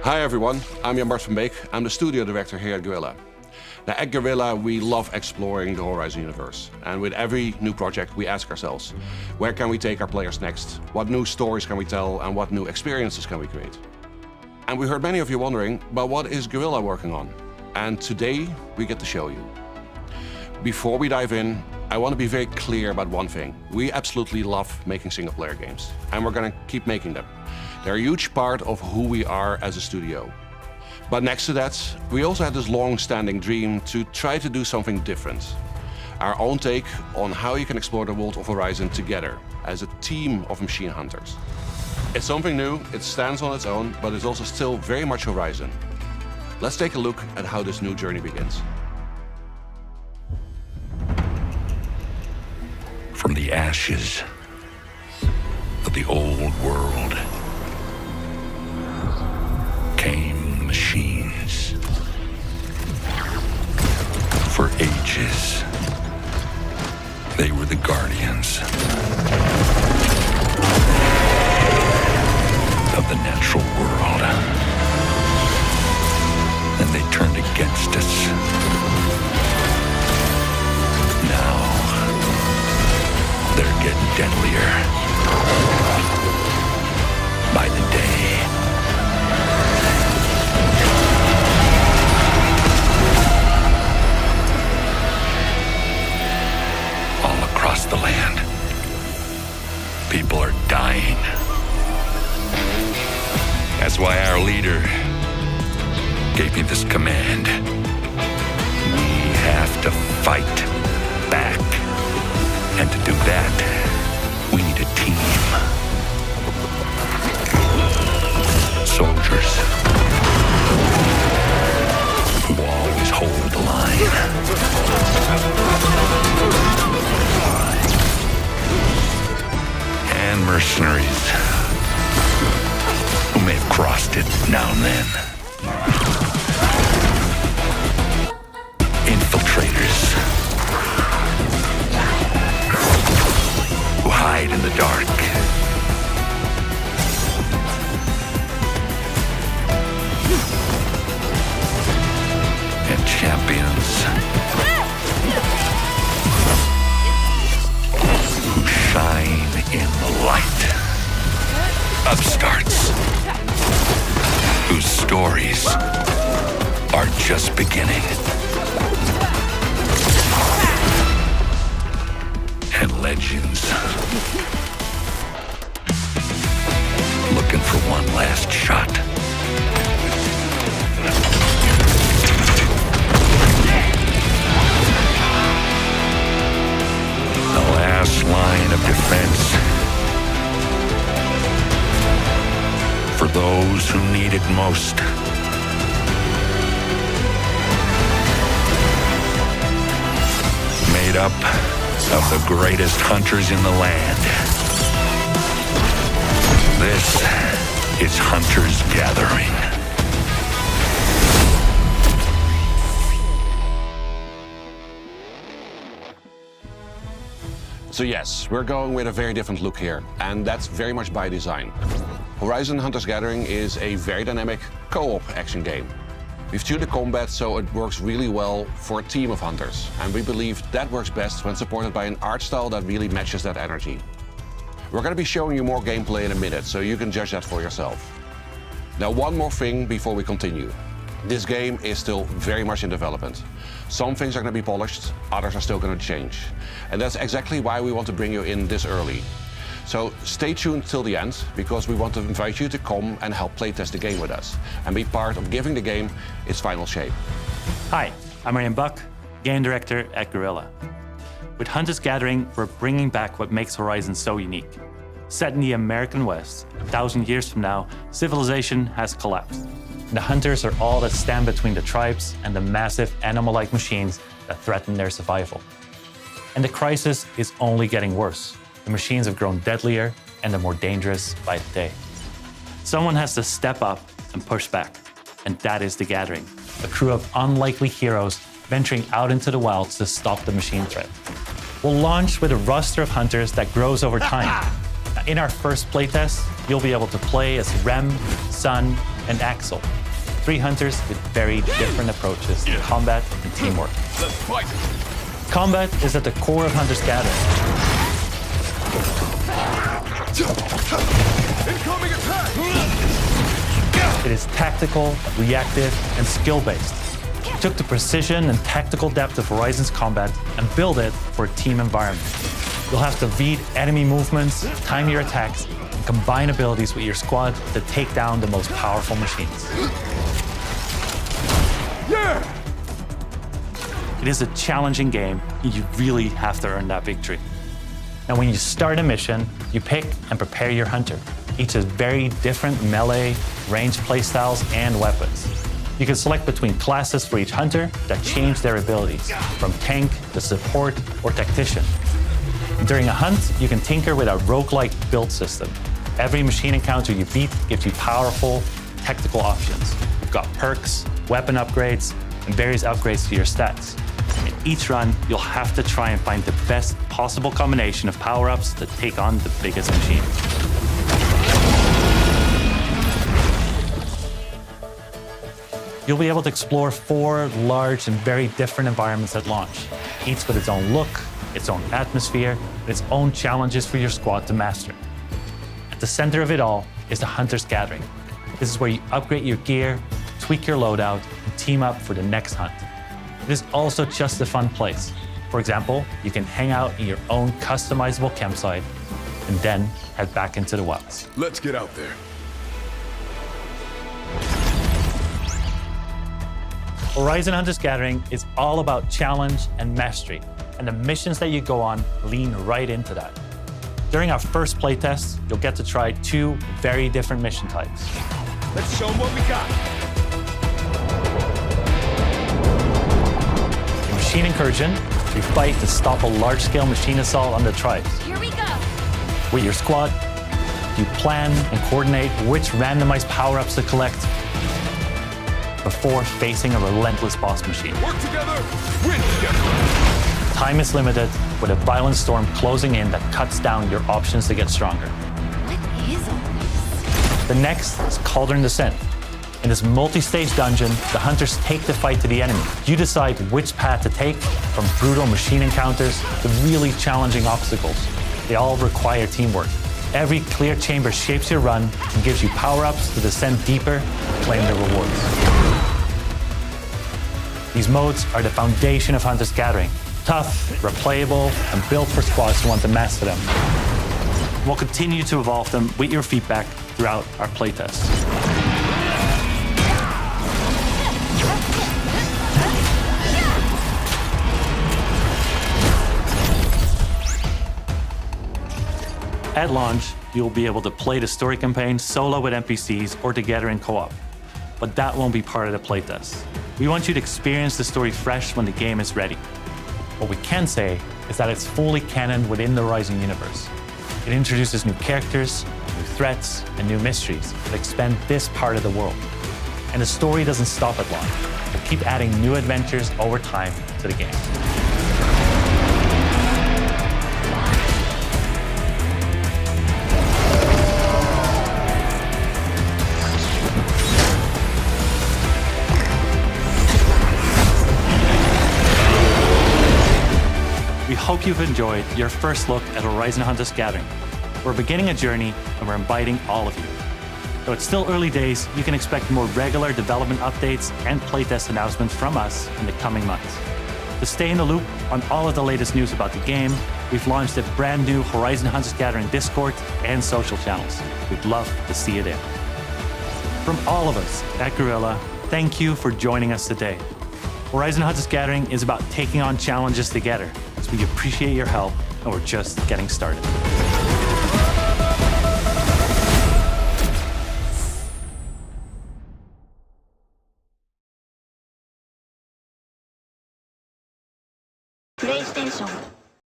Hi everyone, I'm Jan Bart van Beek. I'm the studio director here at Guerrilla. Now at Guerrilla, we love exploring the Horizon universe. And with every new project, we ask ourselves, where can we take our players next? What new stories can we tell and what new experiences can we create? And we heard many of you wondering, but what is Guerrilla working on? And today, we get to show you. Before we dive in, I want to be very clear about one thing. We absolutely love making single-player games, and we're going to keep making them. They're a huge part of who we are as a studio. But next to that, we also had this long-standing dream to try to do something different. Our own take on how you can explore the world of Horizon together as a team of machine hunters. It's something new, it stands on its own, but it's also still very much Horizon. Let's take a look at how this new journey begins. From the ashes of the old world came machines. For ages, they were the guardians of the natural world. And they turned against us. Now, they're getting deadlier by the day. All across the land, people are dying. That's why our leader gave me this command. We have to fight back. And to do that, we need a team. Soldiers who always hold the line. And mercenaries who may have crossed it now and then. Infiltrators who hide in the dark. And champions who shine in the light. Upstarts whose stories are just beginning. And legends looking for one last shot. The last line of defense for those who need it most. Made up of the greatest hunters in the land. This is Hunters Gathering. So yes, we're going with a very different look here, and that's very much by design. Horizon Hunters Gathering is a very dynamic co-op action game. We've tuned the combat so it works really well for a team of hunters, and we believe that works best when supported by an art style that really matches that energy. We're going to be showing you more gameplay in a minute, so you can judge that for yourself. Now, one more thing before we continue. This game is still very much in development. Some things are going to be polished, others are still going to change. And that's exactly why we want to bring you in this early. So stay tuned till the end, because we want to invite you to come and help playtest the game with us and be part of giving the game its final shape. Hi, I'm Ryan Buck, game director at Guerrilla. With Hunters Gathering, we're bringing back what makes Horizon so unique. Set in the American West, 1,000 years from now, civilization has collapsed. The hunters are all that stand between the tribes and the massive animal-like machines that threaten their survival. And the crisis is only getting worse. The machines have grown deadlier and they're more dangerous by the day. Someone has to step up and push back, and that is The Gathering, a crew of unlikely heroes venturing out into the wilds to stop the machine threat. We'll launch with a roster of hunters that grows over time. In our first playtest, you'll be able to play as Rem, Sun, and Axel, 3 hunters with very different approaches to combat and teamwork. Let's fight! Combat is at the core of Hunter's Gathering. Incoming attack! It is tactical, reactive, and skill-based. We took the precision and tactical depth of Horizon's combat and built it for a team environment. You'll have to read enemy movements, time your attacks, and combine abilities with your squad to take down the most powerful machines. Yeah! It is a challenging game, and you really have to earn that victory. Now, when you start a mission, you pick and prepare your hunter. Each has very different melee, ranged playstyles, and weapons. You can select between classes for each hunter that change their abilities, from tank to support or tactician. During a hunt, you can tinker with our roguelike build system. Every machine encounter you beat gives you powerful tactical options. You've got perks, weapon upgrades, and various upgrades to your stats. In each run, you'll have to try and find the best possible combination of power-ups to take on the biggest machine. You'll be able to explore 4 large and very different environments at launch, each with its own look, its own atmosphere, and its own challenges for your squad to master. At the center of it all is the Hunter's Gathering. This is where you upgrade your gear, tweak your loadout, and team up for the next hunt. It is also just a fun place. For example, you can hang out in your own customizable campsite and then head back into the wilds. Let's get out there. Horizon Hunter's Gathering is all about challenge and mastery, and the missions that you go on lean right into that. During our first playtest, you'll get to try 2 very different mission types. Let's show them what we got. In Machine Incursion, you fight to stop a large-scale machine assault on the tribes. Here we go. With your squad, you plan and coordinate which randomized power-ups to collect before facing a relentless boss machine. Work together, win together. Time is limited, with a violent storm closing in that cuts down your options to get stronger. What is all this? The next is Cauldron Descent. In this multi-stage dungeon, the hunters take the fight to the enemy. You decide which path to take, from brutal machine encounters to really challenging obstacles. They all require teamwork. Every clear chamber shapes your run and gives you power-ups to descend deeper and claim the rewards. These modes are the foundation of Hunter's Gathering. Tough, replayable, and built for squads who want to master them. We'll continue to evolve them with your feedback throughout our playtests. At launch, you'll be able to play the story campaign solo with NPCs or together in co-op, but that won't be part of the playtest. We want you to experience the story fresh when the game is ready. What we can say is that it's fully canon within the Horizon universe. It introduces new characters, new threats, and new mysteries that expand this part of the world. And the story doesn't stop at launch. We'll keep adding new adventures over time to the game. We hope you've enjoyed your first look at Horizon Hunter's Gathering. We're beginning a journey and we're inviting all of you. Though it's still early days, you can expect more regular development updates and playtest announcements from us in the coming months. To stay in the loop on all of the latest news about the game, we've launched a brand new Horizon Hunter's Gathering Discord and social channels. We'd love to see you there. From all of us at Guerrilla, thank you for joining us today. Horizon Hunter's Gathering is about taking on challenges together. So we appreciate your help, and we're just getting started. PlayStation